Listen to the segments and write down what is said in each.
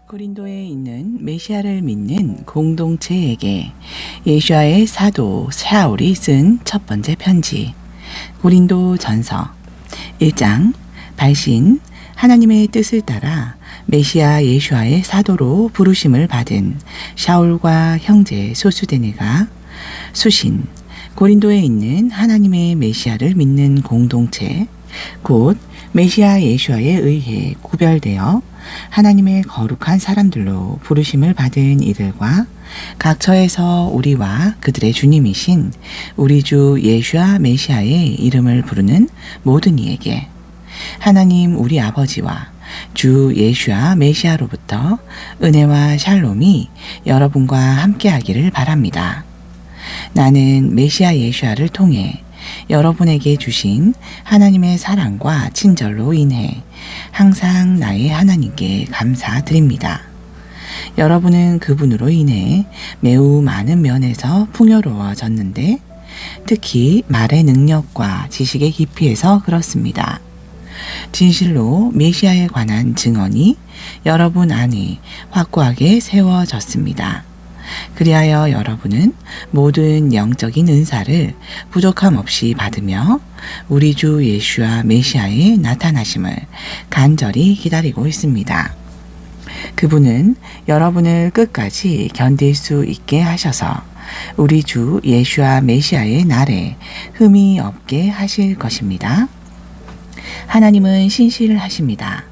고린도에 있는 메시아를 믿는 공동체에게 예수와의 사도 샤울이 쓴 첫 번째 편지. 고린도 전서 1장. 발신 하나님의 뜻을 따라 메시아 예수와의 사도로 부르심을 받은 샤울과 형제 소수데네가 수신 고린도에 있는 하나님의 메시아를 믿는 공동체, 곧 메시아 예수와에 의해 구별되어 하나님의 거룩한 사람들로 부르심을 받은 이들과 각처에서 우리와 그들의 주님이신 우리 주 예수와 메시아의 이름을 부르는 모든 이에게 하나님 우리 아버지와 주 예수와 메시아로부터 은혜와 샬롬이 여러분과 함께하기를 바랍니다. 나는 메시아 예수와를 통해 여러분에게 주신 하나님의 사랑과 친절로 인해 항상 나의 하나님께 감사드립니다. 여러분은 그분으로 인해 매우 많은 면에서 풍요로워졌는데 특히 말의 능력과 지식의 깊이에서 그렇습니다. 진실로 메시아에 관한 증언이 여러분 안에 확고하게 세워졌습니다. 그리하여 여러분은 모든 영적인 은사를 부족함 없이 받으며 우리 주 예수와 메시아의 나타나심을 간절히 기다리고 있습니다. 그분은 여러분을 끝까지 견딜 수 있게 하셔서 우리 주 예수와 메시아의 날에 흠이 없게 하실 것입니다. 하나님은 신실하십니다.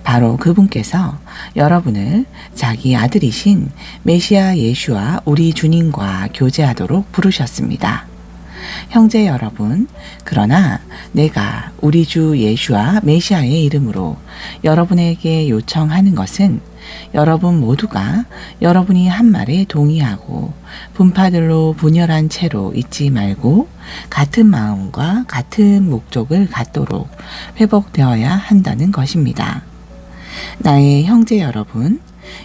바로 그분께서 여러분을 자기 아들이신 메시아 예수와 우리 주님과 교제하도록 부르셨습니다. 형제 여러분, 그러나 내가 우리 주 예수와 메시아의 이름으로 여러분에게 요청하는 것은 여러분 모두가 여러분이 한 말에 동의하고 분파들로 분열한 채로 있지 말고 같은 마음과 같은 목적을 갖도록 회복되어야 한다는 것입니다. 나의 형제 여러분,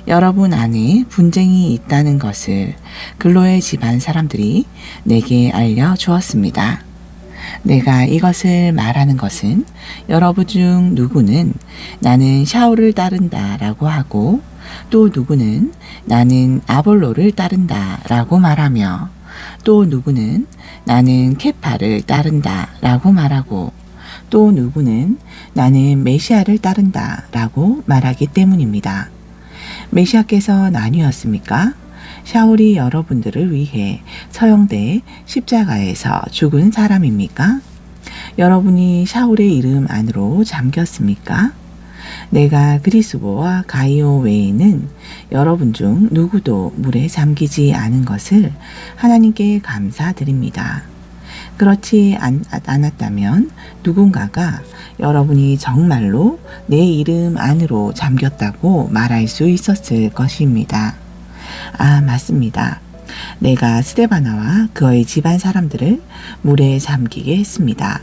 여러분 안에 분쟁이 있다는 것을 글로의 집안 사람들이 내게 알려주었습니다. 내가 이것을 말하는 것은 여러분 중 누구는 나는 샤울을 따른다 라고 하고 또 누구는 나는 아볼로를 따른다 라고 말하며 또 누구는 나는 케파를 따른다 라고 말하고 또 누구는 나는 메시아를 따른다 라고 말하기 때문입니다. 메시아께서 나뉘었습니까? 샤울이 여러분들을 위해 처형돼 십자가에서 죽은 사람입니까? 여러분이 샤울의 이름 안으로 잠겼습니까? 내가 그리스도와 가이오 외에는 여러분 중 누구도 물에 잠기지 않은 것을 하나님께 감사드립니다. 그렇지 않았다면 누군가가 여러분이 정말로 내 이름 안으로 잠겼다고 말할 수 있었을 것입니다. 아, 맞습니다. 내가 스데바나와 그의 집안 사람들을 물에 잠기게 했습니다.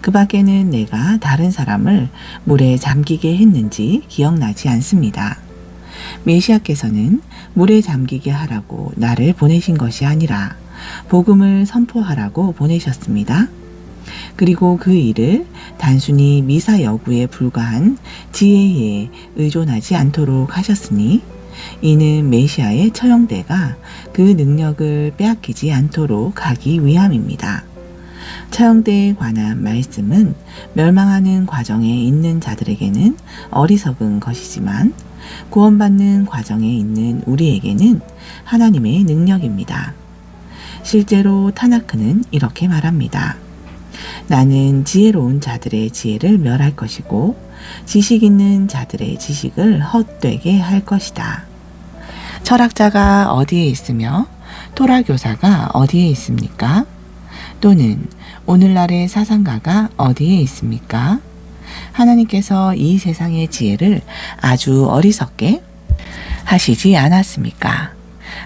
그 밖에는 내가 다른 사람을 물에 잠기게 했는지 기억나지 않습니다. 메시아께서는 물에 잠기게 하라고 나를 보내신 것이 아니라 복음을 선포하라고 보내셨습니다. 그리고 그 일을 단순히 미사 여구에 불과한 지혜에 의존하지 않도록 하셨으니 이는 메시아의 처형대가 그 능력을 빼앗기지 않도록 하기 위함입니다. 처형대에 관한 말씀은 멸망하는 과정에 있는 자들에게는 어리석은 것이지만 구원받는 과정에 있는 우리에게는 하나님의 능력입니다. 실제로 타나크는 이렇게 말합니다. 나는 지혜로운 자들의 지혜를 멸할 것이고 지식 있는 자들의 지식을 헛되게 할 것이다. 철학자가 어디에 있으며 토라교사가 어디에 있습니까? 또는 오늘날의 사상가가 어디에 있습니까? 하나님께서 이 세상의 지혜를 아주 어리석게 하시지 않았습니까?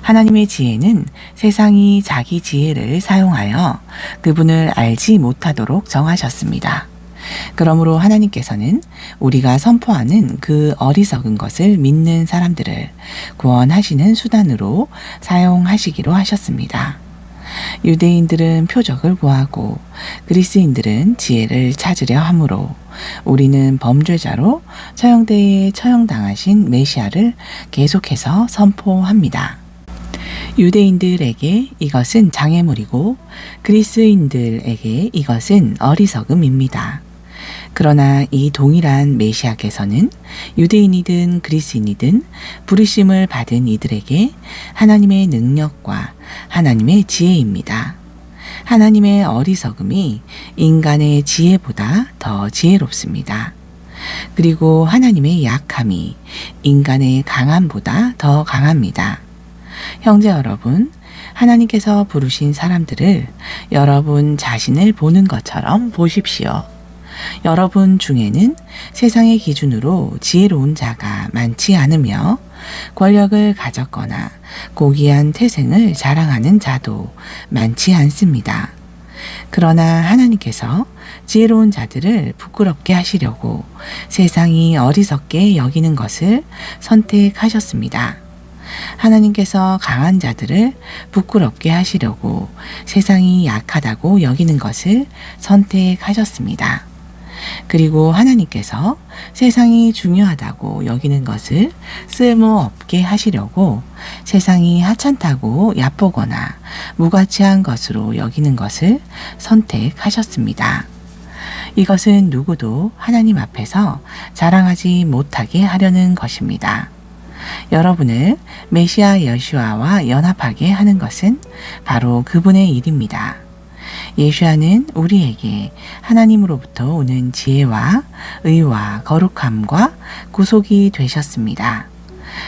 하나님의 지혜는 세상이 자기 지혜를 사용하여 그분을 알지 못하도록 정하셨습니다. 그러므로 하나님께서는 우리가 선포하는 그 어리석은 것을 믿는 사람들을 구원하시는 수단으로 사용하시기로 하셨습니다. 유대인들은 표적을 구하고 그리스인들은 지혜를 찾으려 하므로 우리는 범죄자로 처형대에 처형당하신 메시아를 계속해서 선포합니다. 유대인들에게 이것은 장애물이고 그리스인들에게 이것은 어리석음입니다. 그러나 이 동일한 메시아께서는 유대인이든 그리스인이든 부르심을 받은 이들에게 하나님의 능력과 하나님의 지혜입니다. 하나님의 어리석음이 인간의 지혜보다 더 지혜롭습니다. 그리고 하나님의 약함이 인간의 강함보다 더 강합니다. 형제 여러분, 하나님께서 부르신 사람들을 여러분 자신을 보는 것처럼 보십시오. 여러분 중에는 세상의 기준으로 지혜로운 자가 많지 않으며 권력을 가졌거나 고귀한 태생을 자랑하는 자도 많지 않습니다. 그러나 하나님께서 지혜로운 자들을 부끄럽게 하시려고 세상이 어리석게 여기는 것을 선택하셨습니다. 하나님께서 강한 자들을 부끄럽게 하시려고 세상이 약하다고 여기는 것을 선택하셨습니다. 그리고 하나님께서 세상이 중요하다고 여기는 것을 쓸모없게 하시려고 세상이 하찮다고 얕보거나 무가치한 것으로 여기는 것을 선택하셨습니다. 이것은 누구도 하나님 앞에서 자랑하지 못하게 하려는 것입니다. 여러분을 메시아 여호슈아와 연합하게 하는 것은 바로 그분의 일입니다. 예수아는 우리에게 하나님으로부터 오는 지혜와 의와 거룩함과 구속이 되셨습니다.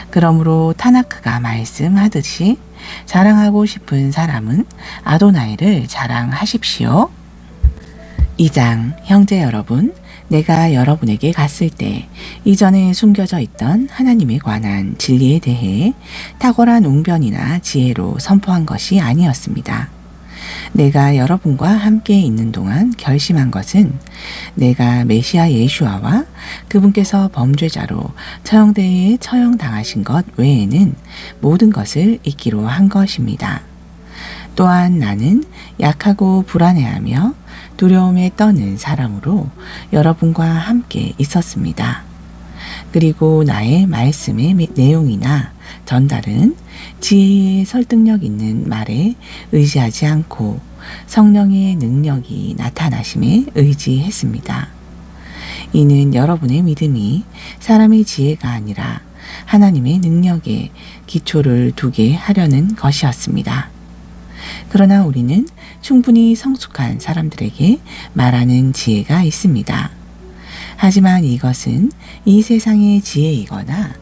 그러므로 타나크가 말씀하듯이 자랑하고 싶은 사람은 아도나이를 자랑하십시오. 2장 형제 여러분, 내가 여러분에게 갔을 때 이전에 숨겨져 있던 하나님에 관한 진리에 대해 탁월한 웅변이나 지혜로 선포한 것이 아니었습니다. 내가 여러분과 함께 있는 동안 결심한 것은 내가 메시아 예수아와 그분께서 범죄자로 처형대에 처형당하신 것 외에는 모든 것을 잊기로 한 것입니다. 또한 나는 약하고 불안해하며 두려움에 떠는 사람으로 여러분과 함께 있었습니다. 그리고 나의 말씀의 내용이나 전달은 지혜의 설득력 있는 말에 의지하지 않고 성령의 능력이 나타나심에 의지했습니다. 이는 여러분의 믿음이 사람의 지혜가 아니라 하나님의 능력에 기초를 두게 하려는 것이었습니다. 그러나 우리는 충분히 성숙한 사람들에게 말하는 지혜가 있습니다. 하지만 이것은 이 세상의 지혜이거나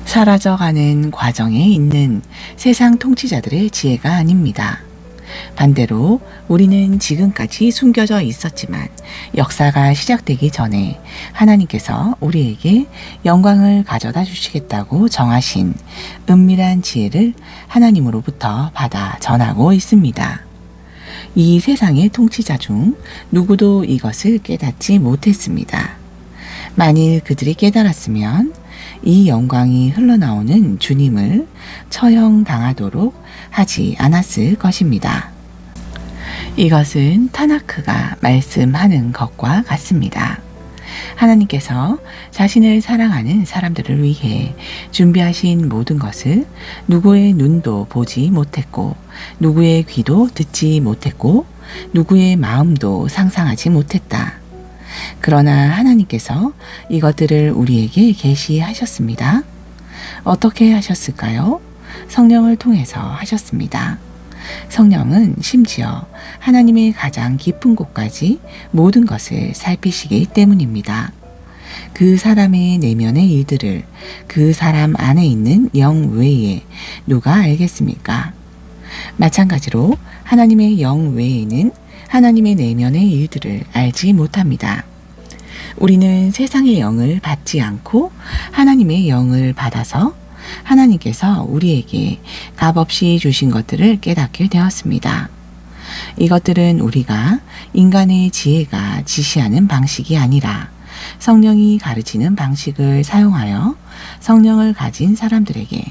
사라져가는 과정에 있는 세상 통치자들의 지혜가 아닙니다. 반대로 우리는 지금까지 숨겨져 있었지만 역사가 시작되기 전에 하나님께서 우리에게 영광을 가져다 주시겠다고 정하신 은밀한 지혜를 하나님으로부터 받아 전하고 있습니다. 이 세상의 통치자 중 누구도 이것을 깨닫지 못했습니다. 만일 그들이 깨달았으면 이 영광이 흘러나오는 주님을 처형당하도록 하지 않았을 것입니다. 이것은 타나크가 말씀하는 것과 같습니다. 하나님께서 자신을 사랑하는 사람들을 위해 준비하신 모든 것을 누구의 눈도 보지 못했고 누구의 귀도 듣지 못했고 누구의 마음도 상상하지 못했다. 그러나 하나님께서 이것들을 우리에게 계시하셨습니다. 어떻게 하셨을까요? 성령을 통해서 하셨습니다. 성령은 심지어 하나님의 가장 깊은 곳까지 모든 것을 살피시기 때문입니다. 그 사람의 내면의 일들을 그 사람 안에 있는 영 외에 누가 알겠습니까? 마찬가지로 하나님의 영 외에는 하나님의 내면의 일들을 알지 못합니다. 우리는 세상의 영을 받지 않고 하나님의 영을 받아서 하나님께서 우리에게 값없이 주신 것들을 깨닫게 되었습니다. 이것들은 우리가 인간의 지혜가 지시하는 방식이 아니라 성령이 가르치는 방식을 사용하여 성령을 가진 사람들에게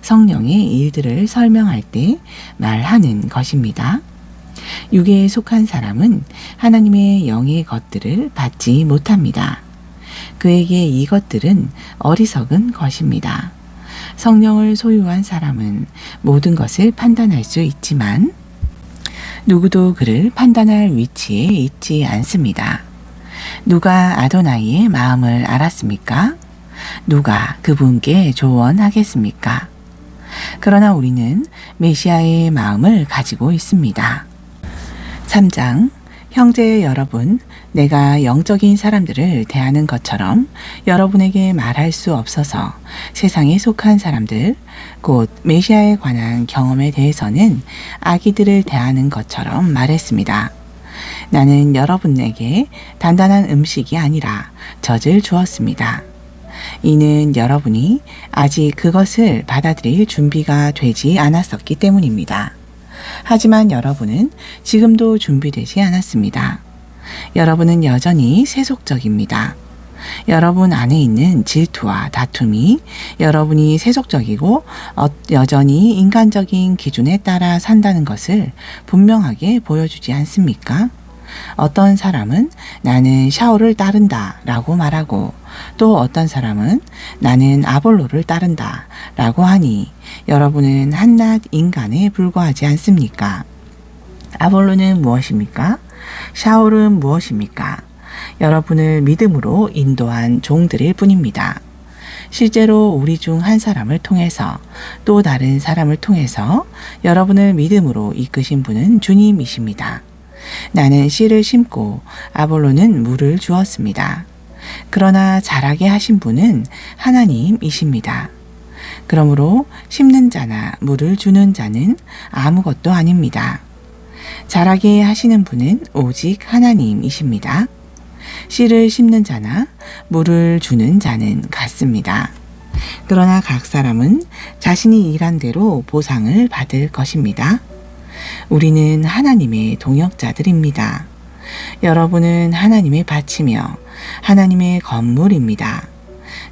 성령의 일들을 설명할 때 말하는 것입니다. 육에 속한 사람은 하나님의 영의 것들을 받지 못합니다. 그에게 이것들은 어리석은 것입니다. 성령을 소유한 사람은 모든 것을 판단할 수 있지만 누구도 그를 판단할 위치에 있지 않습니다. 누가 아도나이의 마음을 알았습니까? 누가 그분께 조언하겠습니까? 그러나 우리는 메시아의 마음을 가지고 있습니다. 3장 형제 여러분, 내가 영적인 사람들을 대하는 것처럼 여러분에게 말할 수 없어서 세상에 속한 사람들, 곧 메시아에 관한 경험에 대해서는 아기들을 대하는 것처럼 말했습니다. 나는 여러분에게 단단한 음식이 아니라 젖을 주었습니다. 이는 여러분이 아직 그것을 받아들일 준비가 되지 않았었기 때문입니다. 하지만 여러분은 지금도 준비되지 않았습니다. 여러분은 여전히 세속적입니다. 여러분 안에 있는 질투와 다툼이 여러분이 세속적이고 여전히 인간적인 기준에 따라 산다는 것을 분명하게 보여주지 않습니까? 어떤 사람은 나는 샤오를 따른다 라고 말하고 또 어떤 사람은 나는 아볼로를 따른다 라고 하니 여러분은 한낱 인간에 불과하지 않습니까? 아볼로는 무엇입니까? 샤올은 무엇입니까? 여러분을 믿음으로 인도한 종들일 뿐입니다. 실제로 우리 중 한 사람을 통해서 또 다른 사람을 통해서 여러분을 믿음으로 이끄신 분은 주님이십니다. 나는 씨를 심고 아볼로는 물을 주었습니다. 그러나 자라게 하신 분은 하나님이십니다. 그러므로 심는 자나 물을 주는 자는 아무것도 아닙니다. 자라게 하시는 분은 오직 하나님이십니다. 씨를 심는 자나 물을 주는 자는 같습니다. 그러나 각 사람은 자신이 일한 대로 보상을 받을 것입니다. 우리는 하나님의 동역자들입니다. 여러분은 하나님의 밭이며 하나님의 건물입니다.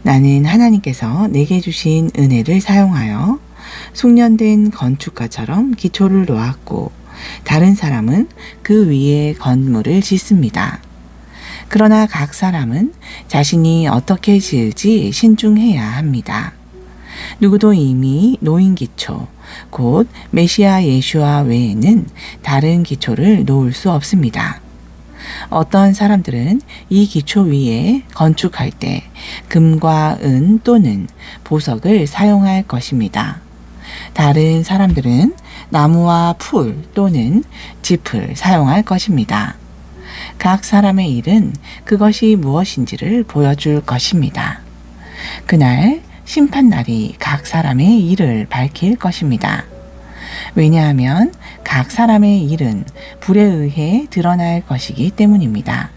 나는 하나님께서 내게 주신 은혜를 사용하여 숙련된 건축가처럼 기초를 놓았고 다른 사람은 그 위에 건물을 짓습니다. 그러나 각 사람은 자신이 어떻게 지을지 신중해야 합니다. 누구도 이미 놓인 기초, 곧 메시아 예수와 외에는 다른 기초를 놓을 수 없습니다. 어떤 사람들은 이 기초 위에 건축할 때 금과 은 또는 보석을 사용할 것입니다. 다른 사람들은 나무와 풀 또는 짚을 사용할 것입니다. 각 사람의 일은 그것이 무엇인지를 보여줄 것입니다. 그날 심판날이 각 사람의 일을 밝힐 것입니다. 왜냐하면 각 사람의 일은 불에 의해 드러날 것이기 때문입니다.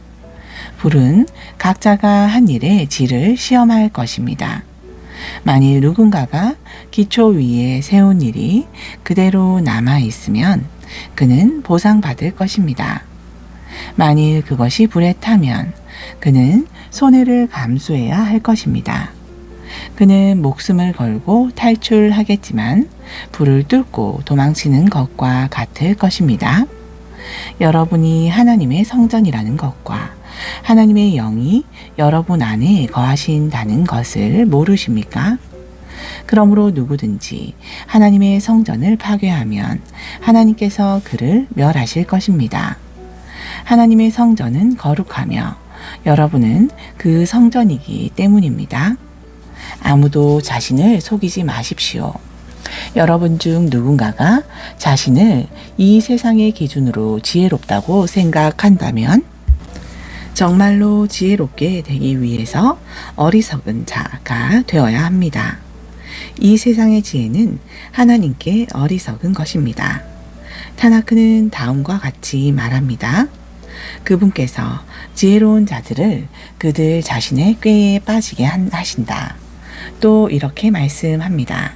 불은 각자가 한 일의 질을 시험할 것입니다. 만일 누군가가 기초 위에 세운 일이 그대로 남아 있으면 그는 보상받을 것입니다. 만일 그것이 불에 타면 그는 손해를 감수해야 할 것입니다. 그는 목숨을 걸고 탈출하겠지만 불을 뚫고 도망치는 것과 같을 것입니다. 여러분이 하나님의 성전이라는 것과 하나님의 영이 여러분 안에 거하신다는 것을 모르십니까? 그러므로 누구든지 하나님의 성전을 파괴하면 하나님께서 그를 멸하실 것입니다. 하나님의 성전은 거룩하며 여러분은 그 성전이기 때문입니다. 아무도 자신을 속이지 마십시오. 여러분 중 누군가가 자신을 이 세상의 기준으로 지혜롭다고 생각한다면 정말로 지혜롭게 되기 위해서 어리석은 자가 되어야 합니다. 이 세상의 지혜는 하나님께 어리석은 것입니다. 타나크는 다음과 같이 말합니다. 그분께서 지혜로운 자들을 그들 자신의 꾀에 빠지게 하신다. 또 이렇게 말씀합니다.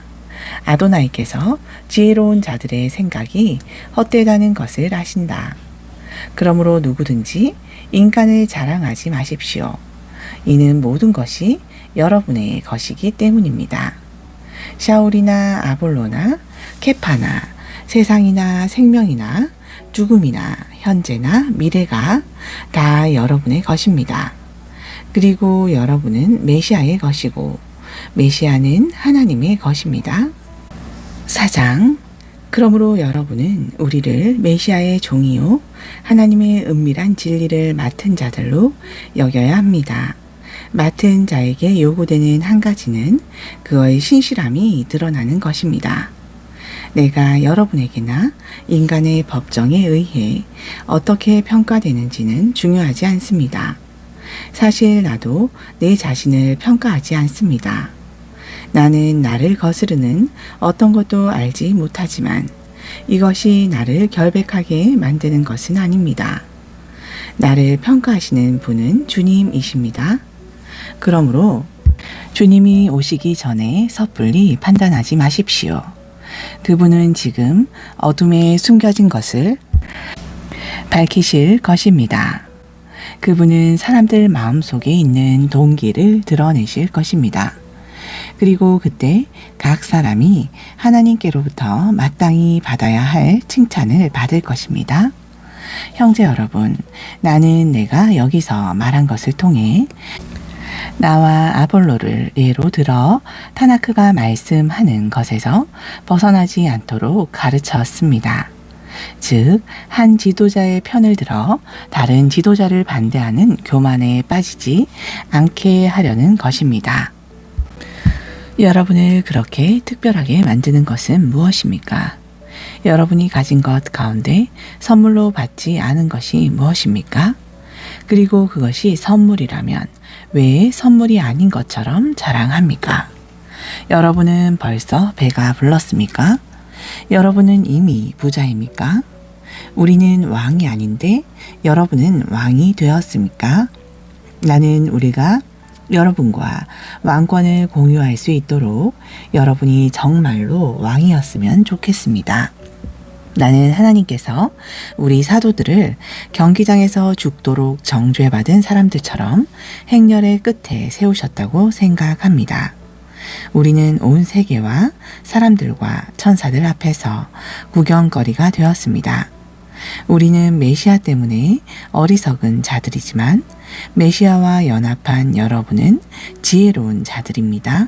아도나이께서 지혜로운 자들의 생각이 헛되다는 것을 아신다. 그러므로 누구든지 인간을 자랑하지 마십시오. 이는 모든 것이 여러분의 것이기 때문입니다. 샤울이나 아볼로나 케파나 세상이나 생명이나 죽음이나 현재나 미래가 다 여러분의 것입니다. 그리고 여러분은 메시아의 것이고 메시아는 하나님의 것입니다. 4장. 그러므로 여러분은 우리를 메시아의 종이요 하나님의 은밀한 진리를 맡은 자들로 여겨야 합니다. 맡은 자에게 요구되는 한 가지는 그의 신실함이 드러나는 것입니다. 내가 여러분에게나 인간의 법정에 의해 어떻게 평가되는지는 중요하지 않습니다. 사실 나도 내 자신을 평가하지 않습니다. 나는 나를 거스르는 어떤 것도 알지 못하지만 이것이 나를 결백하게 만드는 것은 아닙니다. 나를 평가하시는 분은 주님이십니다. 그러므로 주님이 오시기 전에 섣불리 판단하지 마십시오. 그분은 지금 어둠에 숨겨진 것을 밝히실 것입니다. 그분은 사람들 마음속에 있는 동기를 드러내실 것입니다. 그리고 그때 각 사람이 하나님께로부터 마땅히 받아야 할 칭찬을 받을 것입니다. 형제 여러분, 나는 내가 여기서 말한 것을 통해 나와 아볼로를 예로 들어 타나크가 말씀하는 것에서 벗어나지 않도록 가르쳤습니다. 즉, 한 지도자의 편을 들어 다른 지도자를 반대하는 교만에 빠지지 않게 하려는 것입니다. 여러분을 그렇게 특별하게 만드는 것은 무엇입니까? 여러분이 가진 것 가운데 선물로 받지 않은 것이 무엇입니까? 그리고 그것이 선물이라면 왜 선물이 아닌 것처럼 자랑합니까? 여러분은 벌써 배가 불렀습니까? 여러분은 이미 부자입니까? 우리는 왕이 아닌데 여러분은 왕이 되었습니까? 나는 우리가 여러분과 왕권을 공유할 수 있도록 여러분이 정말로 왕이었으면 좋겠습니다. 나는 하나님께서 우리 사도들을 경기장에서 죽도록 정죄받은 사람들처럼 행렬의 끝에 세우셨다고 생각합니다. 우리는 온 세계와 사람들과 천사들 앞에서 구경거리가 되었습니다. 우리는 메시아 때문에 어리석은 자들이지만 메시아와 연합한 여러분은 지혜로운 자들입니다.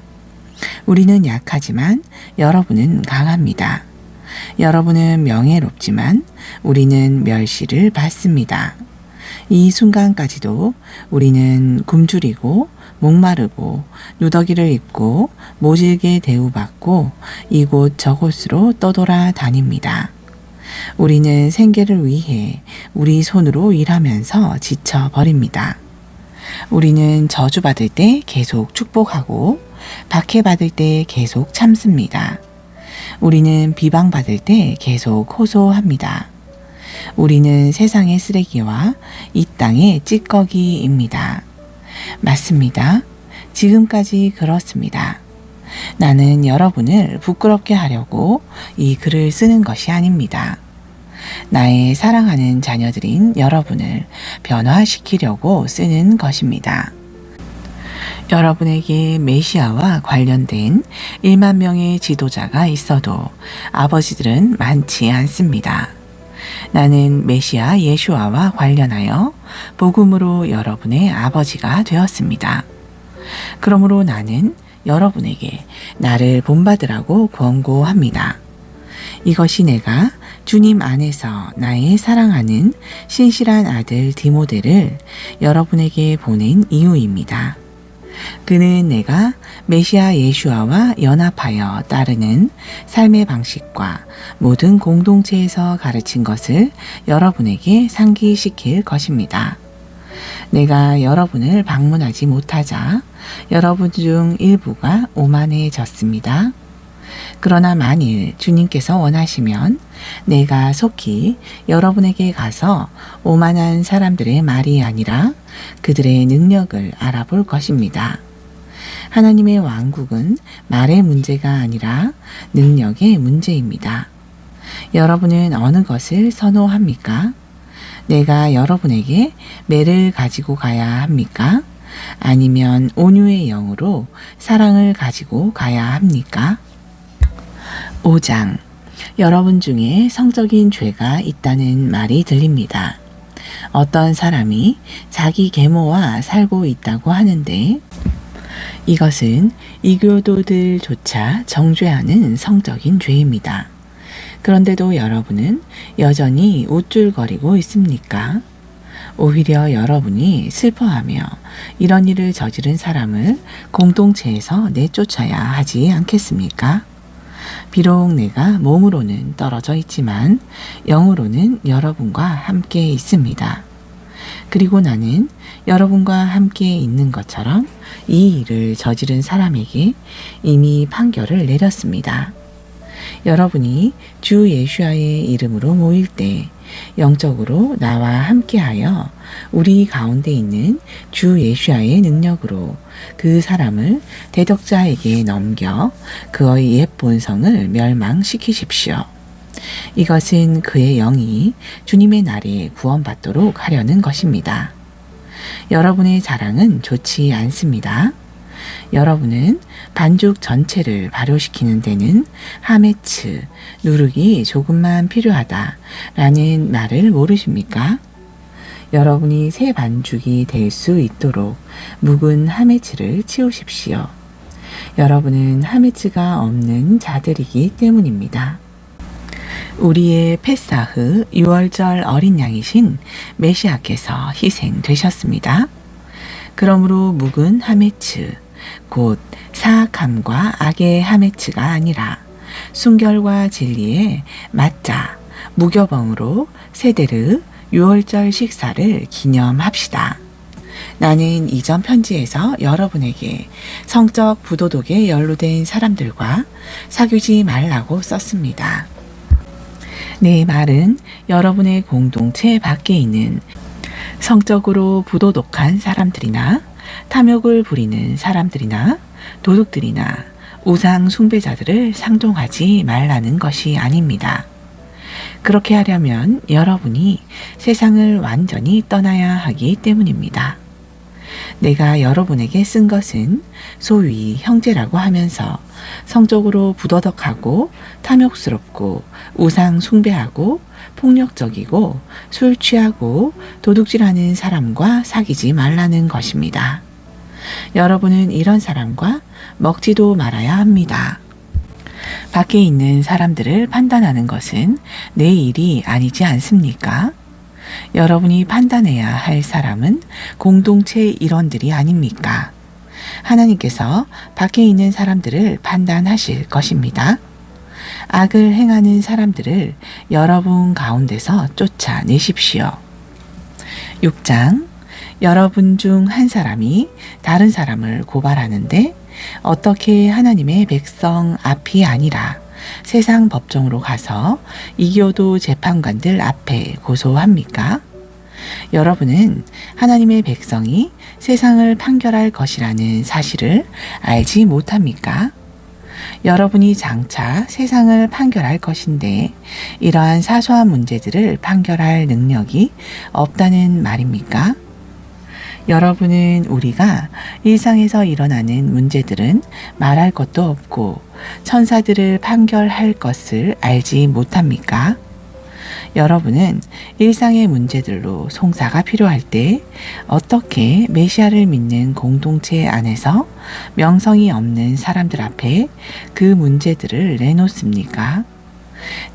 우리는 약하지만 여러분은 강합니다. 여러분은 명예롭지만 우리는 멸시를 받습니다. 이 순간까지도 우리는 굶주리고 목마르고 누더기를 입고 모질게 대우받고 이곳 저곳으로 떠돌아 다닙니다. 우리는 생계를 위해 우리 손으로 일하면서 지쳐버립니다. 우리는 저주받을 때 계속 축복하고 박해받을 때 계속 참습니다. 우리는 비방받을 때 계속 호소합니다. 우리는 세상의 쓰레기와 이 땅의 찌꺼기입니다. 맞습니다. 지금까지 그렇습니다. 나는 여러분을 부끄럽게 하려고 이 글을 쓰는 것이 아닙니다. 나의 사랑하는 자녀들인 여러분을 변화시키려고 쓰는 것입니다. 여러분에게 메시아와 관련된 1만 명의 지도자가 있어도 아버지들은 많지 않습니다. 나는 메시아 예수아와 관련하여 복음으로 여러분의 아버지가 되었습니다. 그러므로 나는 여러분에게 나를 본받으라고 권고합니다. 이것이 내가 주님 안에서 나의 사랑하는 신실한 아들 디모데를 여러분에게 보낸 이유입니다. 그는 내가 메시아 예수아와 연합하여 따르는 삶의 방식과 모든 공동체에서 가르친 것을 여러분에게 상기시킬 것입니다. 내가 여러분을 방문하지 못하자 여러분 중 일부가 오만해졌습니다. 그러나 만일 주님께서 원하시면 내가 속히 여러분에게 가서 오만한 사람들의 말이 아니라 그들의 능력을 알아볼 것입니다. 하나님의 왕국은 말의 문제가 아니라 능력의 문제입니다. 여러분은 어느 것을 선호합니까? 내가 여러분에게 매를 가지고 가야 합니까? 아니면 온유의 영으로 사랑을 가지고 가야 합니까? 5장. 여러분 중에 성적인 죄가 있다는 말이 들립니다. 어떤 사람이 자기 계모와 살고 있다고 하는데 이것은 이교도들조차 정죄하는 성적인 죄입니다. 그런데도 여러분은 여전히 우쭐거리고 있습니까? 오히려 여러분이 슬퍼하며 이런 일을 저지른 사람을 공동체에서 내쫓아야 하지 않겠습니까? 비록 내가 몸으로는 떨어져 있지만 영으로는 여러분과 함께 있습니다. 그리고 나는 여러분과 함께 있는 것처럼 이 일을 저지른 사람에게 이미 판결을 내렸습니다. 여러분이 주 예수와의 이름으로 모일 때 영적으로 나와 함께하여 우리 가운데 있는 주 예수와의 능력으로 그 사람을 대적자에게 넘겨 그의 옛 본성을 멸망시키십시오. 이것은 그의 영이 주님의 날에 구원받도록 하려는 것입니다. 여러분의 자랑은 좋지 않습니다. 여러분은 반죽 전체를 발효시키는 데는 하메츠, 누룩이 조금만 필요하다라는 말을 모르십니까? 여러분이 새 반죽이 될 수 있도록 묵은 하메츠를 치우십시오. 여러분은 하메츠가 없는 자들이기 때문입니다. 우리의 페사흐 6월절 어린 양이신 메시아께서 희생되셨습니다. 그러므로 묵은 하메츠, 곧 사악함과 악의 하메츠가 아니라 순결과 진리의 맞자, 무교봉으로 세데르 6월절 식사를 기념합시다. 나는 이전 편지에서 여러분에게 성적 부도덕에 연루된 사람들과 사귀지 말라고 썼습니다. 내 말은 여러분의 공동체 밖에 있는 성적으로 부도덕한 사람들이나 탐욕을 부리는 사람들이나 도둑들이나 우상 숭배자들을 상종하지 말라는 것이 아닙니다. 그렇게 하려면 여러분이 세상을 완전히 떠나야 하기 때문입니다. 내가 여러분에게 쓴 것은 소위 형제라고 하면서 성적으로 부도덕하고 탐욕스럽고 우상 숭배하고 폭력적이고 술 취하고 도둑질하는 사람과 사귀지 말라는 것입니다. 여러분은 이런 사람과 먹지도 말아야 합니다. 밖에 있는 사람들을 판단하는 것은 내 일이 아니지 않습니까? 여러분이 판단해야 할 사람은 공동체 일원들이 아닙니까? 하나님께서 밖에 있는 사람들을 판단하실 것입니다. 악을 행하는 사람들을 여러분 가운데서 쫓아내십시오. 6장. 여러분 중 한 사람이 다른 사람을 고발하는데 어떻게 하나님의 백성 앞이 아니라 세상 법정으로 가서 이교도 재판관들 앞에 고소합니까? 여러분은 하나님의 백성이 세상을 판결할 것이라는 사실을 알지 못합니까? 여러분이 장차 세상을 판결할 것인데 이러한 사소한 문제들을 판결할 능력이 없다는 말입니까? 여러분은 우리가 일상에서 일어나는 문제들은 말할 것도 없고 천사들을 판결할 것을 알지 못합니까? 여러분은 일상의 문제들로 송사가 필요할 때 어떻게 메시아를 믿는 공동체 안에서 명성이 없는 사람들 앞에 그 문제들을 내놓습니까?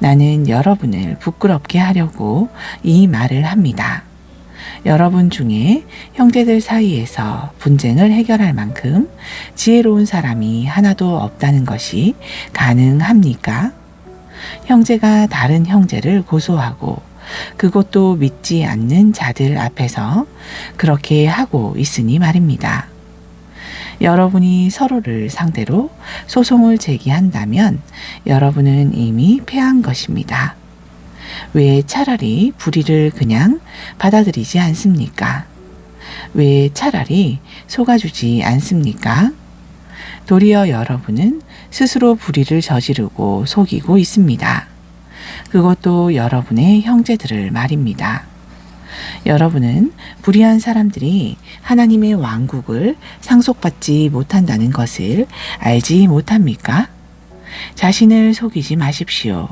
나는 여러분을 부끄럽게 하려고 이 말을 합니다. 여러분 중에 형제들 사이에서 분쟁을 해결할 만큼 지혜로운 사람이 하나도 없다는 것이 가능합니까? 형제가 다른 형제를 고소하고 그것도 믿지 않는 자들 앞에서 그렇게 하고 있으니 말입니다. 여러분이 서로를 상대로 소송을 제기한다면 여러분은 이미 패한 것입니다. 왜 차라리 불의를 그냥 받아들이지 않습니까? 왜 차라리 속아주지 않습니까? 도리어 여러분은 스스로 불의를 저지르고 속이고 있습니다. 그것도 여러분의 형제들을 말입니다. 여러분은 불의한 사람들이 하나님의 왕국을 상속받지 못한다는 것을 알지 못합니까? 자신을 속이지 마십시오.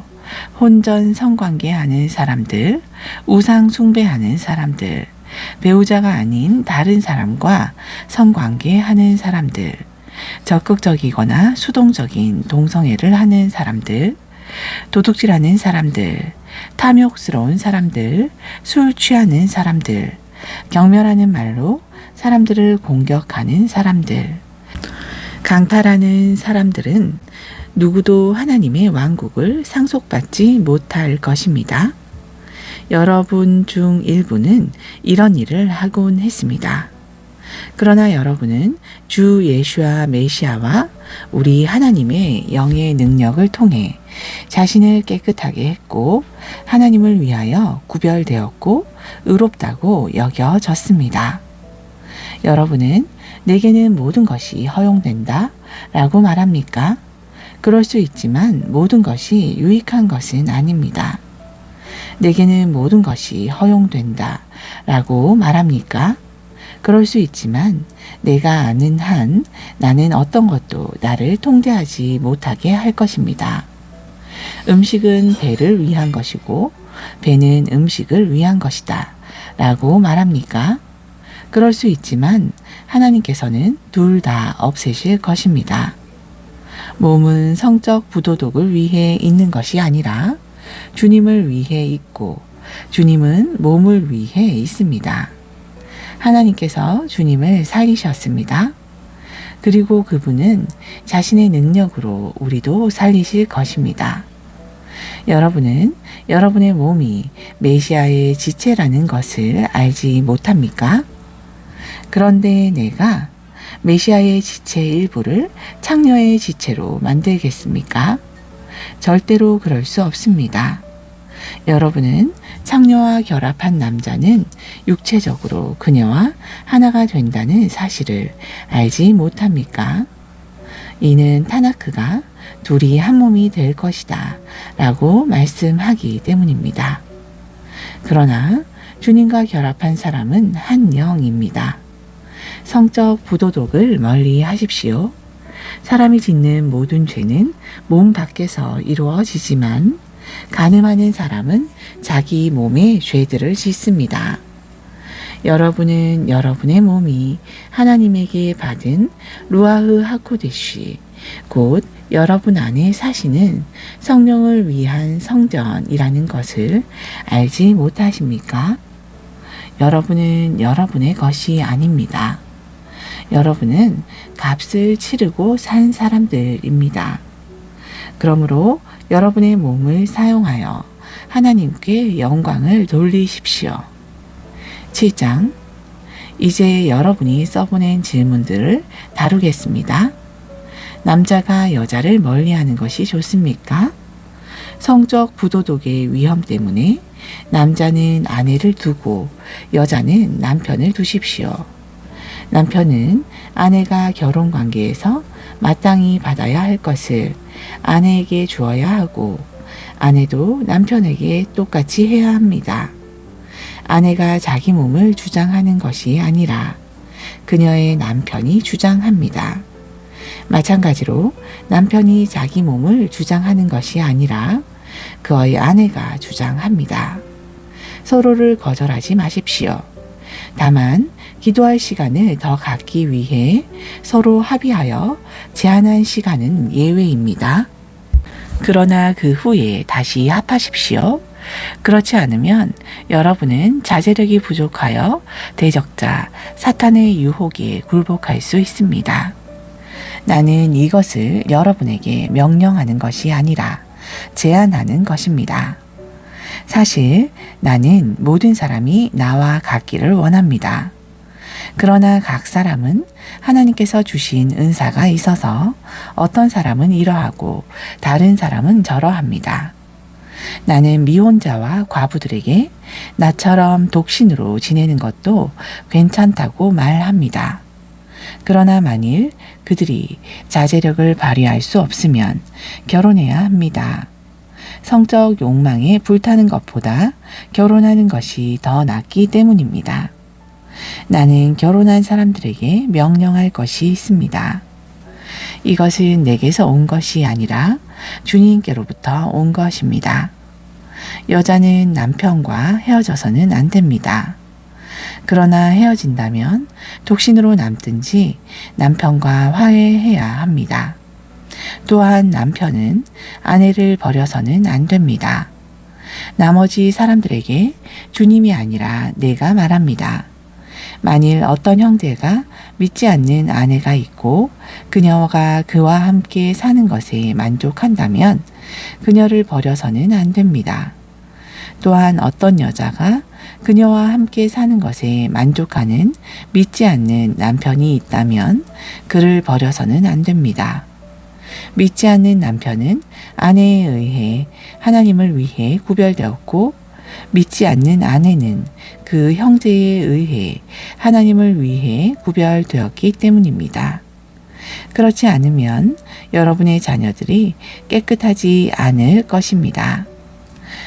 혼전 성관계하는 사람들, 우상 숭배하는 사람들, 배우자가 아닌 다른 사람과 성관계하는 사람들, 적극적이거나 수동적인 동성애를 하는 사람들, 도둑질하는 사람들, 탐욕스러운 사람들, 술 취하는 사람들, 경멸하는 말로 사람들을 공격하는 사람들, 강탈하는 사람들은 누구도 하나님의 왕국을 상속받지 못할 것입니다. 여러분 중 일부는 이런 일을 하곤 했습니다. 그러나 여러분은 주 예수와 메시아와 우리 하나님의 영의 능력을 통해 자신을 깨끗하게 했고 하나님을 위하여 구별되었고 의롭다고 여겨졌습니다. 여러분은 내게는 모든 것이 허용된다 라고 말합니까? 그럴 수 있지만 모든 것이 유익한 것은 아닙니다. 내게는 모든 것이 허용된다 라고 말합니까? 그럴 수 있지만 내가 아는 한 나는 어떤 것도 나를 통제하지 못하게 할 것입니다. 음식은 배를 위한 것이고 배는 음식을 위한 것이다 라고 말합니까? 그럴 수 있지만 하나님께서는 둘 다 없애실 것입니다. 몸은 성적 부도덕을 위해 있는 것이 아니라 주님을 위해 있고 주님은 몸을 위해 있습니다. 하나님께서 주님을 살리셨습니다. 그리고 그분은 자신의 능력으로 우리도 살리실 것입니다. 여러분은 여러분의 몸이 메시아의 지체라는 것을 알지 못합니까? 그런데 내가 메시아의 지체 일부를 창녀의 지체로 만들겠습니까? 절대로 그럴 수 없습니다. 여러분은 창녀와 결합한 남자는 육체적으로 그녀와 하나가 된다는 사실을 알지 못합니까? 이는 타나크가 둘이 한 몸이 될 것이다 라고 말씀하기 때문입니다. 그러나 주님과 결합한 사람은 한 영입니다. 성적 부도덕을 멀리 하십시오. 사람이 짓는 모든 죄는 몸 밖에서 이루어지지만 간음하는 사람은 자기 몸에 죄들을 짓습니다. 여러분은 여러분의 몸이 하나님에게 받은 루아흐 하코데시, 곧 여러분 안에 사시는 성령을 위한 성전이라는 것을 알지 못하십니까? 여러분은 여러분의 것이 아닙니다. 여러분은 값을 치르고 산 사람들입니다. 그러므로 여러분의 몸을 사용하여 하나님께 영광을 돌리십시오. 7장. 이제 여러분이 써보낸 질문들을 다루겠습니다. 남자가 여자를 멀리하는 것이 좋습니까? 성적 부도덕의 위험 때문에 남자는 아내를 두고 여자는 남편을 두십시오. 남편은 아내가 결혼 관계에서 마땅히 받아야 할 것을 아내에게 주어야 하고 아내도 남편에게 똑같이 해야 합니다. 아내가 자기 몸을 주장하는 것이 아니라 그녀의 남편이 주장합니다. 마찬가지로 남편이 자기 몸을 주장하는 것이 아니라 그의 아내가 주장합니다. 서로를 거절하지 마십시오. 다만 기도할 시간을 더 갖기 위해 서로 합의하여 제한한 시간은 예외입니다. 그러나 그 후에 다시 합하십시오. 그렇지 않으면 여러분은 자제력이 부족하여 대적자 사탄의 유혹에 굴복할 수 있습니다. 나는 이것을 여러분에게 명령하는 것이 아니라 제안하는 것입니다. 사실 나는 모든 사람이 나와 같기를 원합니다. 그러나 각 사람은 하나님께서 주신 은사가 있어서 어떤 사람은 이러하고 다른 사람은 저러합니다. 나는 미혼자와 과부들에게 나처럼 독신으로 지내는 것도 괜찮다고 말합니다. 그러나 만일 그들이 자제력을 발휘할 수 없으면 결혼해야 합니다. 성적 욕망에 불타는 것보다 결혼하는 것이 더 낫기 때문입니다. 나는 결혼한 사람들에게 명령할 것이 있습니다. 이것은 내게서 온 것이 아니라 주님께로부터 온 것입니다. 여자는 남편과 헤어져서는 안 됩니다. 그러나 헤어진다면 독신으로 남든지 남편과 화해해야 합니다. 또한 남편은 아내를 버려서는 안 됩니다. 나머지 사람들에게 주님이 아니라 내가 말합니다. 만일 어떤 형제가 믿지 않는 아내가 있고 그녀가 그와 함께 사는 것에 만족한다면 그녀를 버려서는 안 됩니다. 또한 어떤 여자가 그녀와 함께 사는 것에 만족하는 믿지 않는 남편이 있다면 그를 버려서는 안 됩니다. 믿지 않는 남편은 아내에 의해 하나님을 위해 구별되었고 믿지 않는 아내는 그 형제에 의해 하나님을 위해 구별되었기 때문입니다. 그렇지 않으면 여러분의 자녀들이 깨끗하지 않을 것입니다.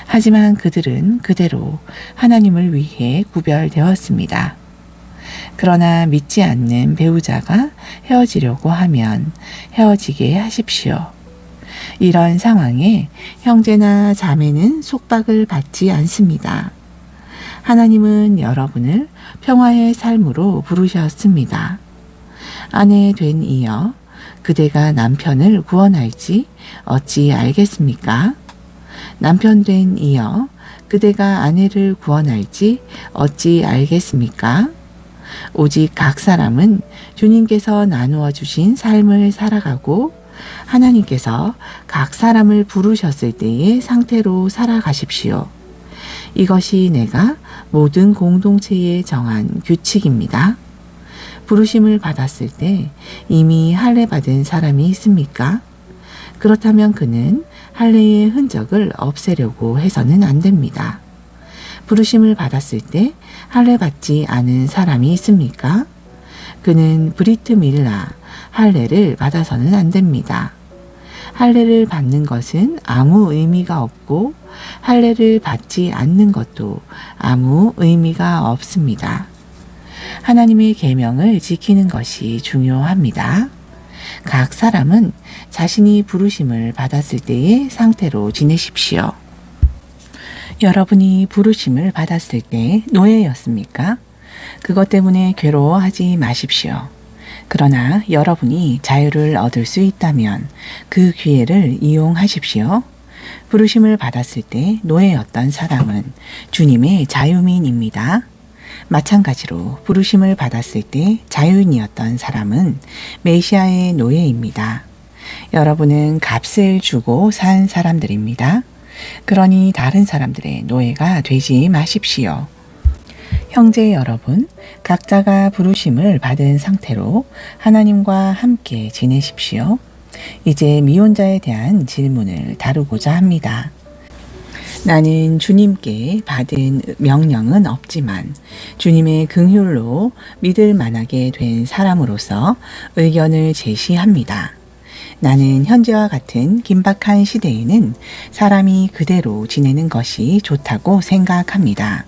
하지만 그들은 그대로 하나님을 위해 구별되었습니다. 그러나 믿지 않는 배우자가 헤어지려고 하면 헤어지게 하십시오. 이런 상황에 형제나 자매는 속박을 받지 않습니다. 하나님은 여러분을 평화의 삶으로 부르셨습니다. 아내 된 이여, 그대가 남편을 구원할지 어찌 알겠습니까? 남편 된 이여, 그대가 아내를 구원할지 어찌 알겠습니까? 오직 각 사람은 주님께서 나누어 주신 삶을 살아가고 하나님께서 각 사람을 부르셨을 때의 상태로 살아가십시오. 이것이 내가 모든 공동체에 정한 규칙입니다. 부르심을 받았을 때 이미 할례 받은 사람이 있습니까? 그렇다면 그는 할례의 흔적을 없애려고 해서는 안 됩니다. 부르심을 받았을 때 할례 받지 않은 사람이 있습니까? 그는 브리트 밀라, 할례를 받아서는 안 됩니다. 할례를 받는 것은 아무 의미가 없고 할례를 받지 않는 것도 아무 의미가 없습니다. 하나님의 계명을 지키는 것이 중요합니다. 각 사람은 자신이 부르심을 받았을 때의 상태로 지내십시오. 여러분이 부르심을 받았을 때 노예였습니까? 그것 때문에 괴로워하지 마십시오. 그러나 여러분이 자유를 얻을 수 있다면 그 기회를 이용하십시오. 부르심을 받았을 때 노예였던 사람은 주님의 자유민입니다. 마찬가지로 부르심을 받았을 때 자유인이었던 사람은 메시아의 노예입니다. 여러분은 값을 주고 산 사람들입니다. 그러니 다른 사람들의 노예가 되지 마십시오. 형제 여러분, 각자가 부르심을 받은 상태로 하나님과 함께 지내십시오. 이제 미혼자에 대한 질문을 다루고자 합니다. 나는 주님께 받은 명령은 없지만 주님의 긍휼로 믿을 만하게 된 사람으로서 의견을 제시합니다. 나는 현재와 같은 긴박한 시대에는 사람이 그대로 지내는 것이 좋다고 생각합니다.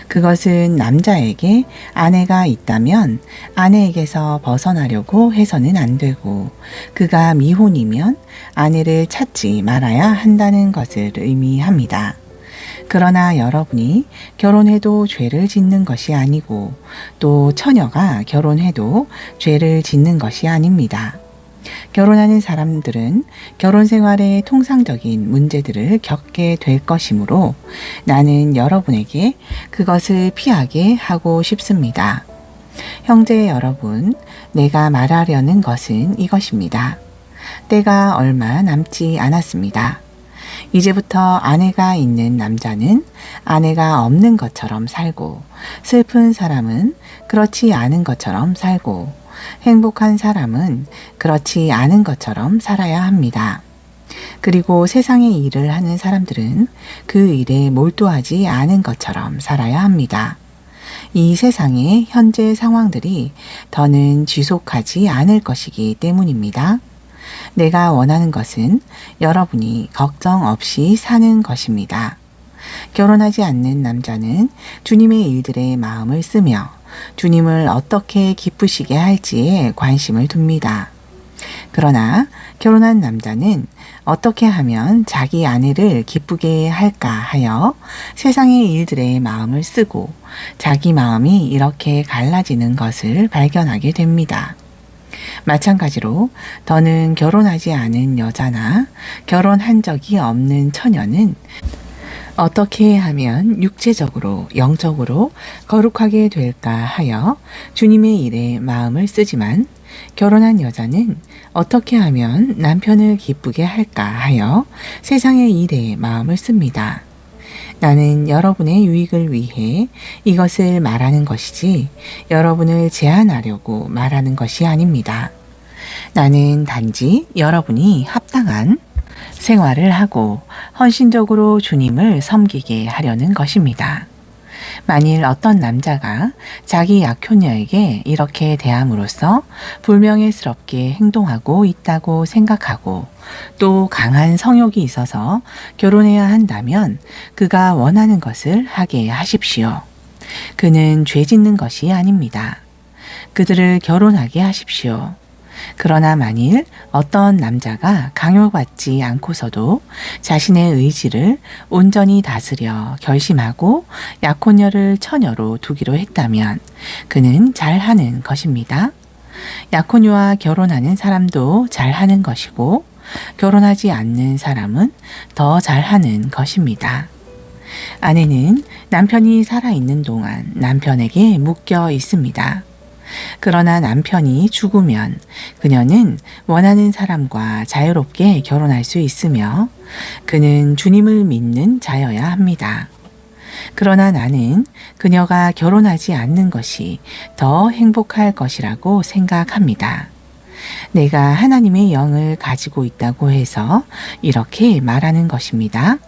그것은 남자에게 아내가 있다면 아내에게서 벗어나려고 해서는 안 되고 그가 미혼이면 아내를 찾지 말아야 한다는 것을 의미합니다. 그러나 여러분이 결혼해도 죄를 짓는 것이 아니고 또 처녀가 결혼해도 죄를 짓는 것이 아닙니다. 결혼하는 사람들은 결혼 생활의 통상적인 문제들을 겪게 될 것이므로 나는 여러분에게 그것을 피하게 하고 싶습니다. 형제 여러분, 내가 말하려는 것은 이것입니다. 때가 얼마 남지 않았습니다. 이제부터 아내가 있는 남자는 아내가 없는 것처럼 살고 슬픈 사람은 그렇지 않은 것처럼 살고 행복한 사람은 그렇지 않은 것처럼 살아야 합니다. 그리고 세상의 일을 하는 사람들은 그 일에 몰두하지 않은 것처럼 살아야 합니다. 이 세상의 현재 상황들이 더는 지속하지 않을 것이기 때문입니다. 내가 원하는 것은 여러분이 걱정 없이 사는 것입니다. 결혼하지 않는 남자는 주님의 일들에 마음을 쓰며 주님을 어떻게 기쁘시게 할지에 관심을 둡니다. 그러나 결혼한 남자는 어떻게 하면 자기 아내를 기쁘게 할까 하여 세상의 일들에 마음을 쓰고 자기 마음이 이렇게 갈라지는 것을 발견하게 됩니다. 마찬가지로 더는 결혼하지 않은 여자나 결혼한 적이 없는 처녀는 어떻게 하면 육체적으로, 영적으로 거룩하게 될까 하여 주님의 일에 마음을 쓰지만 결혼한 여자는 어떻게 하면 남편을 기쁘게 할까 하여 세상의 일에 마음을 씁니다. 나는 여러분의 유익을 위해 이것을 말하는 것이지 여러분을 제한하려고 말하는 것이 아닙니다. 나는 단지 여러분이 합당한 생활을 하고 헌신적으로 주님을 섬기게 하려는 것입니다. 만일 어떤 남자가 자기 약혼녀에게 이렇게 대함으로써 불명예스럽게 행동하고 있다고 생각하고 또 강한 성욕이 있어서 결혼해야 한다면 그가 원하는 것을 하게 하십시오. 그는 죄 짓는 것이 아닙니다. 그들을 결혼하게 하십시오. 그러나 만일 어떤 남자가 강요받지 않고서도 자신의 의지를 온전히 다스려 결심하고 약혼녀를 처녀로 두기로 했다면 그는 잘하는 것입니다. 약혼녀와 결혼하는 사람도 잘하는 것이고 결혼하지 않는 사람은 더 잘하는 것입니다. 아내는 남편이 살아있는 동안 남편에게 묶여 있습니다. 그러나 남편이 죽으면 그녀는 원하는 사람과 자유롭게 결혼할 수 있으며 그는 주님을 믿는 자여야 합니다. 그러나 나는 그녀가 결혼하지 않는 것이 더 행복할 것이라고 생각합니다. 내가 하나님의 영을 가지고 있다고 해서 이렇게 말하는 것입니다.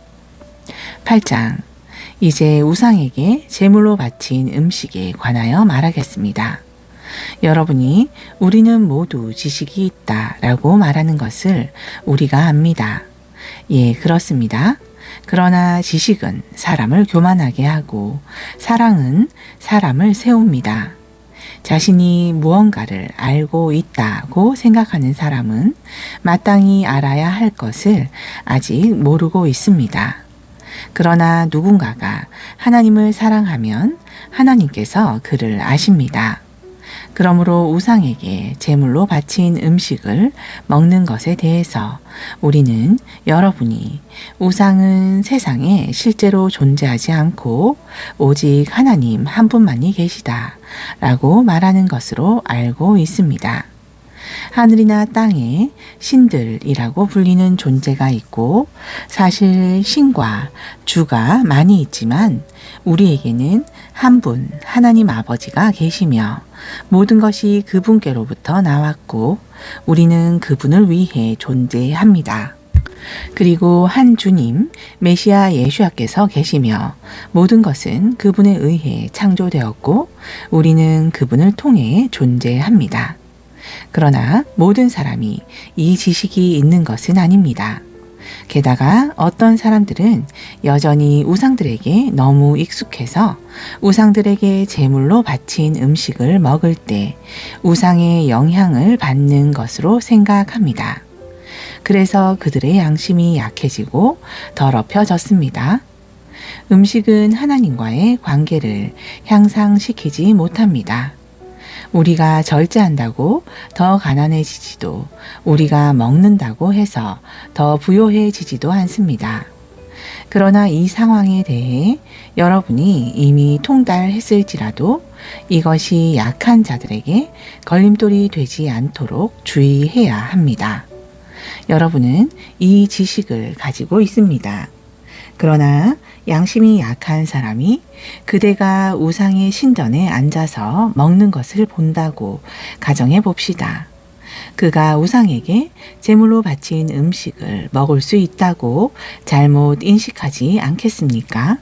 8장. 이제 우상에게 제물로 바친 음식에 관하여 말하겠습니다. 여러분이 우리는 모두 지식이 있다라고 말하는 것을 우리가 압니다. 예, 그렇습니다. 그러나 지식은 사람을 교만하게 하고 사랑은 사람을 세웁니다. 자신이 무언가를 알고 있다고 생각하는 사람은 마땅히 알아야 할 것을 아직 모르고 있습니다. 그러나 누군가가 하나님을 사랑하면 하나님께서 그를 아십니다. 그러므로 우상에게 제물로 바친 음식을 먹는 것에 대해서 우리는 여러분이 우상은 세상에 실제로 존재하지 않고 오직 하나님 한 분만이 계시다 라고 말하는 것으로 알고 있습니다. 하늘이나 땅에 신들이라고 불리는 존재가 있고 사실 신과 주가 많이 있지만 우리에게는 한 분 하나님 아버지가 계시며 모든 것이 그분께로부터 나왔고 우리는 그분을 위해 존재합니다. 그리고 한 주님 메시아 예수야께서 계시며 모든 것은 그분에 의해 창조되었고 우리는 그분을 통해 존재합니다. 그러나 모든 사람이 이 지식이 있는 것은 아닙니다. 게다가 어떤 사람들은 여전히 우상들에게 너무 익숙해서 우상들에게 제물로 바친 음식을 먹을 때 우상의 영향을 받는 것으로 생각합니다. 그래서 그들의 양심이 약해지고 더럽혀졌습니다. 음식은 하나님과의 관계를 향상시키지 못합니다. 우리가 절제한다고 더 가난해지지도 우리가 먹는다고 해서 더 부요해지지도 않습니다. 그러나 이 상황에 대해 여러분이 이미 통달했을지라도 이것이 약한 자들에게 걸림돌이 되지 않도록 주의해야 합니다. 여러분은 이 지식을 가지고 있습니다. 그러나 양심이 약한 사람이 그대가 우상의 신전에 앉아서 먹는 것을 본다고 가정해 봅시다. 그가 우상에게 제물로 바친 음식을 먹을 수 있다고 잘못 인식하지 않겠습니까?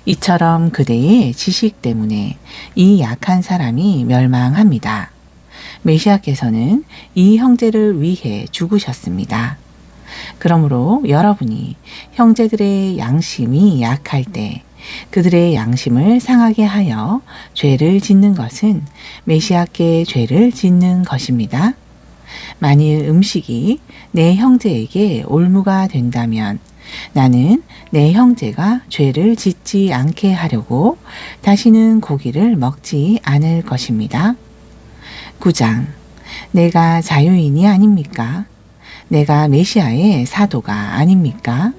이처럼 그대의 지식 때문에 이 약한 사람이 멸망합니다. 메시아께서는 이 형제를 위해 죽으셨습니다. 그러므로 여러분이 형제들의 양심이 약할 때 그들의 양심을 상하게 하여 죄를 짓는 것은 메시아께 죄를 짓는 것입니다. 만일 음식이 내 형제에게 올무가 된다면 나는 내 형제가 죄를 짓지 않게 하려고 다시는 고기를 먹지 않을 것입니다. 9장. 내가 자유인이 아닙니까? 내가 메시아의 사도가 아닙니까?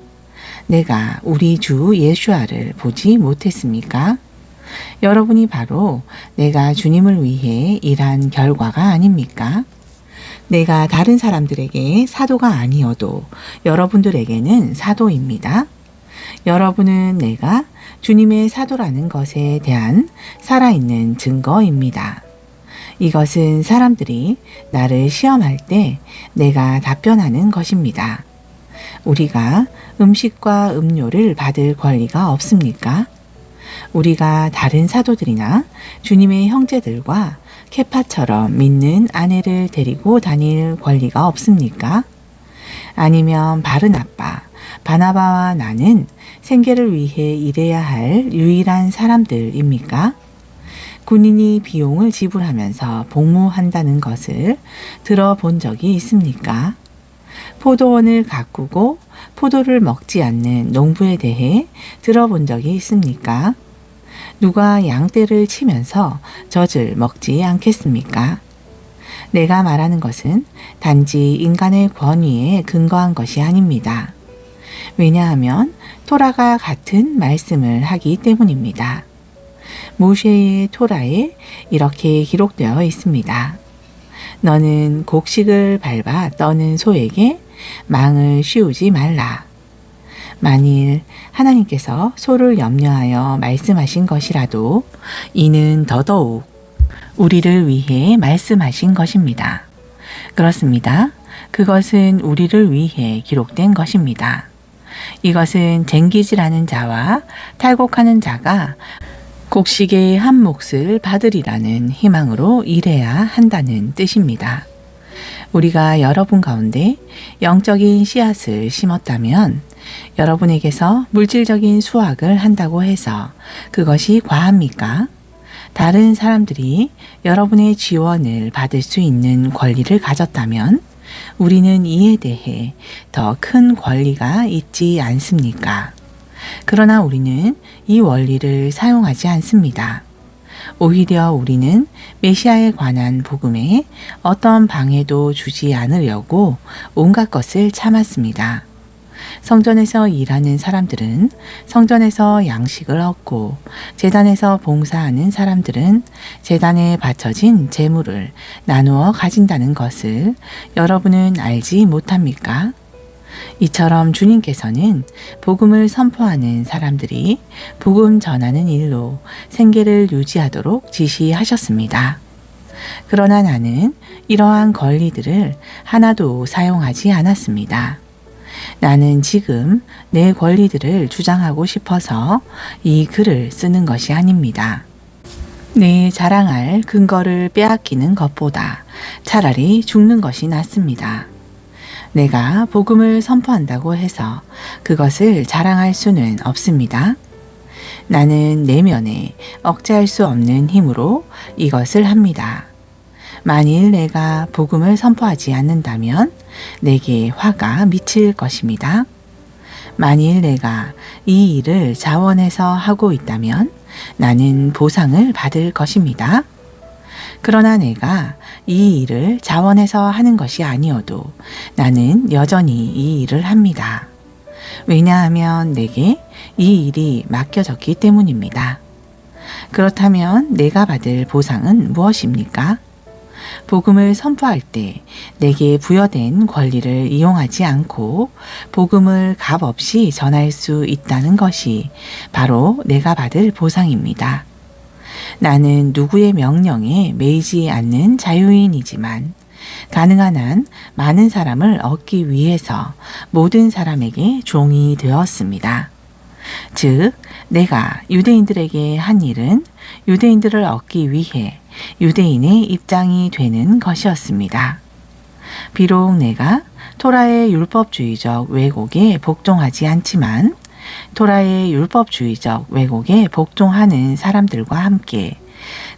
내가 우리 주 예수아를 보지 못했습니까? 여러분이 바로 내가 주님을 위해 일한 결과가 아닙니까? 내가 다른 사람들에게 사도가 아니어도 여러분들에게는 사도입니다. 여러분은 내가 주님의 사도라는 것에 대한 살아있는 증거입니다. 이것은 사람들이 나를 시험할 때 내가 답변하는 것입니다. 우리가 음식과 음료를 받을 권리가 없습니까? 우리가 다른 사도들이나 주님의 형제들과 케파처럼 믿는 아내를 데리고 다닐 권리가 없습니까? 아니면 바르나바, 바나바와 나는 생계를 위해 일해야 할 유일한 사람들입니까? 군인이 비용을 지불하면서 복무한다는 것을 들어본 적이 있습니까? 포도원을 가꾸고 포도를 먹지 않는 농부에 대해 들어본 적이 있습니까? 누가 양떼를 치면서 젖을 먹지 않겠습니까? 내가 말하는 것은 단지 인간의 권위에 근거한 것이 아닙니다. 왜냐하면 토라가 같은 말씀을 하기 때문입니다. 모세의 토라에 이렇게 기록되어 있습니다. 너는 곡식을 밟아 떠는 소에게 망을 씌우지 말라. 만일 하나님께서 소를 염려하여 말씀하신 것이라도 이는 더더욱 우리를 위해 말씀하신 것입니다. 그렇습니다. 그것은 우리를 위해 기록된 것입니다. 이것은 쟁기질하는 자와 탈곡하는 자가 곡식의 한 몫을 받으리라는 희망으로 일해야 한다는 뜻입니다. 우리가 여러분 가운데 영적인 씨앗을 심었다면 여러분에게서 물질적인 수확을 한다고 해서 그것이 과합니까? 다른 사람들이 여러분의 지원을 받을 수 있는 권리를 가졌다면 우리는 이에 대해 더 큰 권리가 있지 않습니까? 그러나 우리는 이 원리를 사용하지 않습니다. 오히려 우리는 메시아에 관한 복음에 어떤 방해도 주지 않으려고 온갖 것을 참았습니다. 성전에서 일하는 사람들은 성전에서 양식을 얻고 제단에서 봉사하는 사람들은 제단에 바쳐진 재물을 나누어 가진다는 것을 여러분은 알지 못합니까? 이처럼 주님께서는 복음을 선포하는 사람들이 복음 전하는 일로 생계를 유지하도록 지시하셨습니다. 그러나 나는 이러한 권리들을 하나도 사용하지 않았습니다. 나는 지금 내 권리들을 주장하고 싶어서 이 글을 쓰는 것이 아닙니다. 내 자랑할 근거를 빼앗기는 것보다 차라리 죽는 것이 낫습니다. 내가 복음을 선포한다고 해서 그것을 자랑할 수는 없습니다. 나는 내면에 억제할 수 없는 힘으로 이것을 합니다. 만일 내가 복음을 선포하지 않는다면 내게 화가 미칠 것입니다. 만일 내가 이 일을 자원해서 하고 있다면 나는 보상을 받을 것입니다. 그러나 내가 이 일을 자원해서 하는 것이 아니어도 나는 여전히 이 일을 합니다. 왜냐하면 내게 이 일이 맡겨졌기 때문입니다. 그렇다면 내가 받을 보상은 무엇입니까? 복음을 선포할 때 내게 부여된 권리를 이용하지 않고 복음을 값없이 전할 수 있다는 것이 바로 내가 받을 보상입니다. 나는 누구의 명령에 매이지 않는 자유인이지만 가능한 한 많은 사람을 얻기 위해서 모든 사람에게 종이 되었습니다. 즉, 내가 유대인들에게 한 일은 유대인들을 얻기 위해 유대인의 입장이 되는 것이었습니다. 비록 내가 토라의 율법주의적 왜곡에 복종하지 않지만 토라의 율법주의적 왜곡에 복종하는 사람들과 함께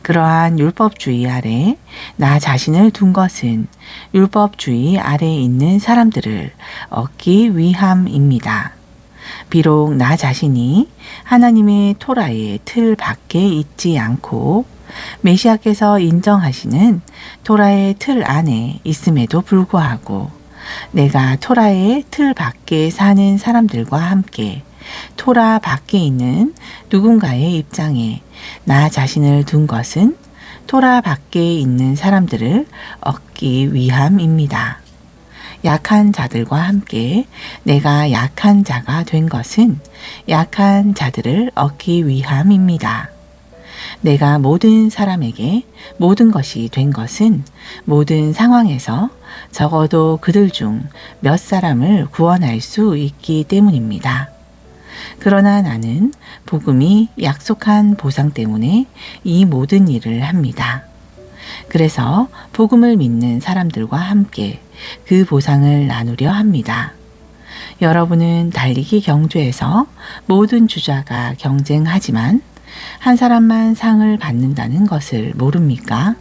그러한 율법주의 아래 나 자신을 둔 것은 율법주의 아래에 있는 사람들을 얻기 위함입니다. 비록 나 자신이 하나님의 토라의 틀 밖에 있지 않고 메시아께서 인정하시는 토라의 틀 안에 있음에도 불구하고 내가 토라의 틀 밖에 사는 사람들과 함께 토라 밖에 있는 누군가의 입장에 나 자신을 둔 것은 토라 밖에 있는 사람들을 얻기 위함입니다. 약한 자들과 함께 내가 약한 자가 된 것은 약한 자들을 얻기 위함입니다. 내가 모든 사람에게 모든 것이 된 것은 모든 상황에서 적어도 그들 중 몇 사람을 구원할 수 있기 때문입니다. 그러나 나는 복음이 약속한 보상 때문에 이 모든 일을 합니다. 그래서 복음을 믿는 사람들과 함께 그 보상을 나누려 합니다. 여러분은 달리기 경주에서 모든 주자가 경쟁하지만 한 사람만 상을 받는다는 것을 모릅니까?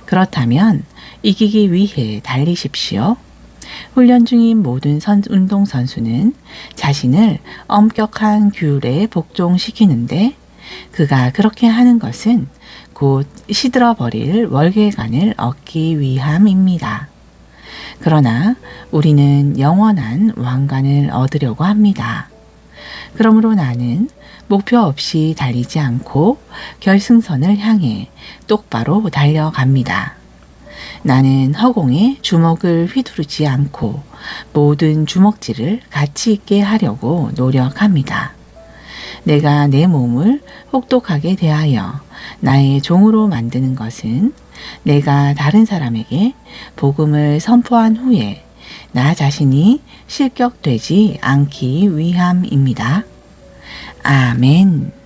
그렇다면 이기기 위해 달리십시오. 훈련 중인 모든 운동선수는 자신을 엄격한 규율에 복종시키는데 그가 그렇게 하는 것은 곧 시들어버릴 월계관을 얻기 위함입니다. 그러나 우리는 영원한 왕관을 얻으려고 합니다. 그러므로 나는 목표 없이 달리지 않고 결승선을 향해 똑바로 달려갑니다. 나는 허공에 주먹을 휘두르지 않고 모든 주먹질을 가치 있게 하려고 노력합니다. 내가 내 몸을 혹독하게 대하여 나의 종으로 만드는 것은 내가 다른 사람에게 복음을 선포한 후에 나 자신이 실격되지 않기 위함입니다. 아멘.